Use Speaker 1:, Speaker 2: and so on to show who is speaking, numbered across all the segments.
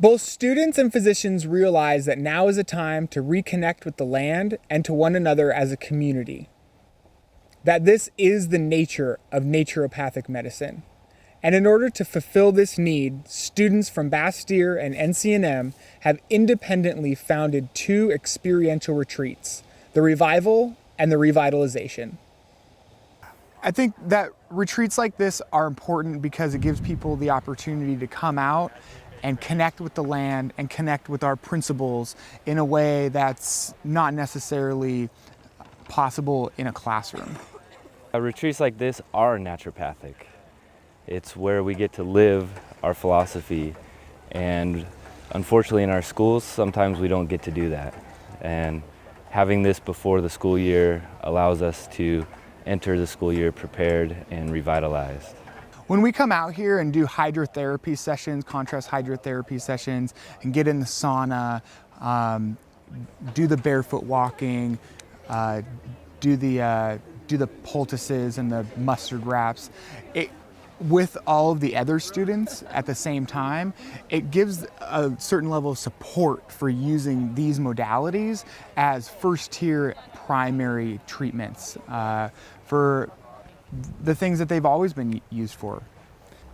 Speaker 1: Both students and physicians realize that now is a time to reconnect with the land and to one another as a community. That this is the nature of naturopathic medicine. And in order to fulfill this need, students from Bastyr and NCNM have independently founded 2 experiential retreats, the Revival and the Revitalization. I think that retreats like this are important because it gives people the opportunity to come out and connect with the land and connect with our principles in a way that's not necessarily possible in a classroom.
Speaker 2: Retreats like this are naturopathic. It's where we get to live our philosophy, and unfortunately in our schools sometimes we don't get to do that. And having this before the school year allows us to enter the school year prepared and revitalized.
Speaker 1: When we come out here and do hydrotherapy sessions, contrast hydrotherapy sessions, and get in the sauna, do the barefoot walking, do the poultices and the mustard wraps, with all of the other students at the same time, it gives a certain level of support for using these modalities as first-tier primary treatments for the things that they've always been used for.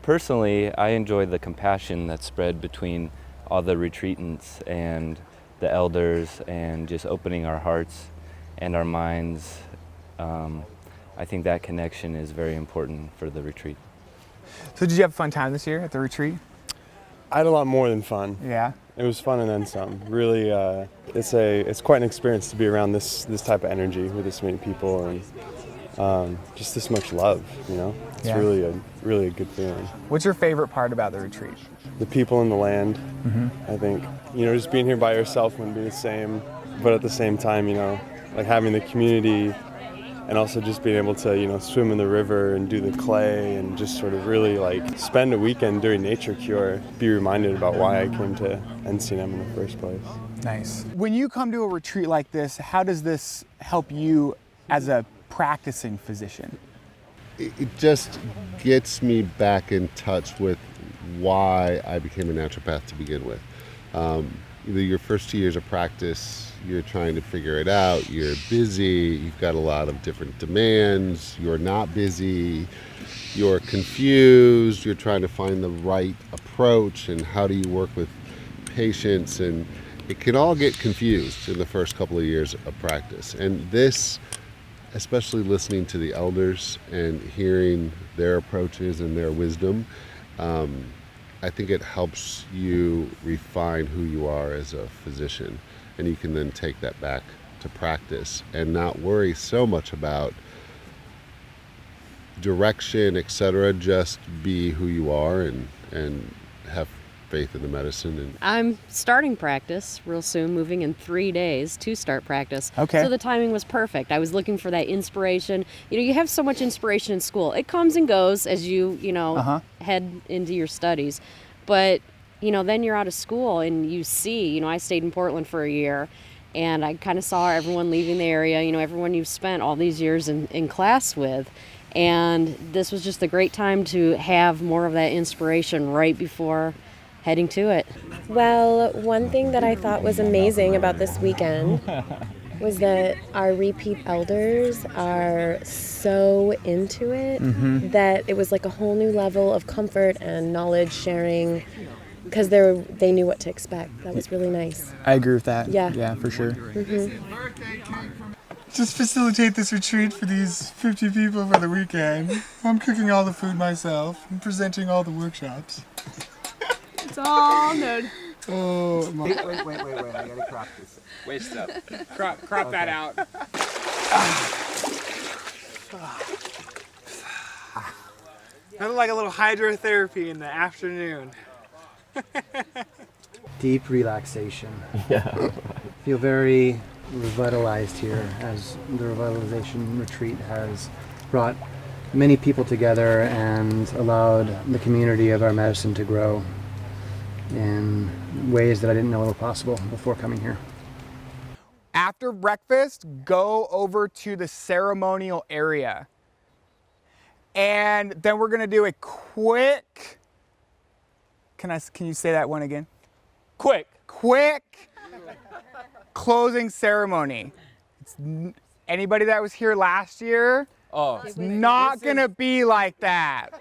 Speaker 2: Personally, I enjoy the compassion that's spread between all the retreatants and the elders, and just opening our hearts and our minds. I think that connection is very important for the retreat.
Speaker 1: So did you have a fun time this year at the retreat?
Speaker 3: I had a lot more than fun.
Speaker 1: Yeah.
Speaker 3: It was fun and then some. Really, it's quite an experience to be around this type of energy with this many people and just this much love. You know, it's really a good feeling.
Speaker 1: What's your favorite part about the retreat?
Speaker 3: The people and the land. I think just being here by yourself wouldn't be the same, but at the same time, like having the community. And also just being able to, swim in the river and do the clay and just sort of really like spend a weekend during Nature Cure, be reminded about why I came to NCNM in the first place.
Speaker 1: Nice. When you come to a retreat like this, how does this help you as a practicing physician?
Speaker 4: It just gets me back in touch with why I became a naturopath to begin with. Your first 2 years of practice, you're trying to figure it out, you're busy, you've got a lot of different demands, you're not busy, you're confused, you're trying to find the right approach and how do you work with patients, and it can all get confused in the first couple of years of practice. And this, especially listening to the elders and hearing their approaches and their wisdom, I think it helps you refine who you are as a physician, and you can then take that back to practice and not worry so much about direction, etc. Just be who you are and have faith in the medicine. And
Speaker 5: I'm starting practice real soon, moving in 3 days to start practice.
Speaker 1: Okay.
Speaker 5: So the timing was perfect. I was looking for that inspiration. You have so much inspiration in school. It comes and goes as you head into your studies. But, then you're out of school and you see, I stayed in Portland for a year and I kind of saw everyone leaving the area, everyone you've spent all these years in class with. And this was just a great time to have more of that inspiration right before heading to it.
Speaker 6: Well, one thing that I thought was amazing about this weekend was that our repeat elders are so into it that it was like a whole new level of comfort and knowledge sharing because they knew what to expect. That was really nice.
Speaker 1: I agree with that.
Speaker 6: Yeah,
Speaker 1: for sure. Just facilitate this retreat for these 50 people for the weekend. I'm cooking all the food myself and presenting all the workshops.
Speaker 7: It's all nerd.
Speaker 1: Oh,
Speaker 8: Wait, I gotta crop this.
Speaker 1: Wait, stop. Crop that out. Nothing like a little hydrotherapy in the afternoon.
Speaker 8: Deep relaxation.
Speaker 2: Yeah.
Speaker 8: Feel very revitalized here as the Revitalization retreat has brought many people together and allowed the community of our medicine to grow in ways that I didn't know were possible before coming here.
Speaker 1: After breakfast, go over to the ceremonial area. And then we're gonna do a quick, can you say that one again?
Speaker 9: Quick.
Speaker 1: closing ceremony. Anybody that was here last year,
Speaker 9: Oh,
Speaker 1: it's not gonna be like that.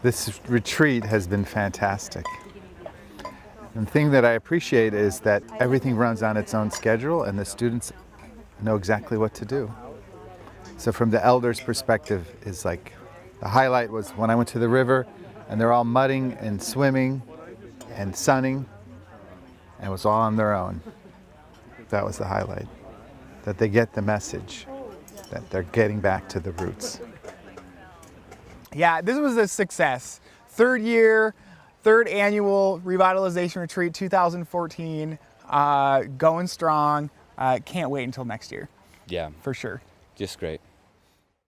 Speaker 10: This retreat has been fantastic. And the thing that I appreciate is that everything runs on its own schedule and the students know exactly what to do. So from the elders' perspective is like, the highlight was when I went to the river and they're all mudding and swimming and sunning and it was all on their own. That was the highlight. That they get the message, that they're getting back to the roots.
Speaker 1: Yeah, this was a success. Third annual Revitalization Retreat 2014, going strong. Can't wait until next year,
Speaker 2: Yeah,
Speaker 1: for sure.
Speaker 2: just great.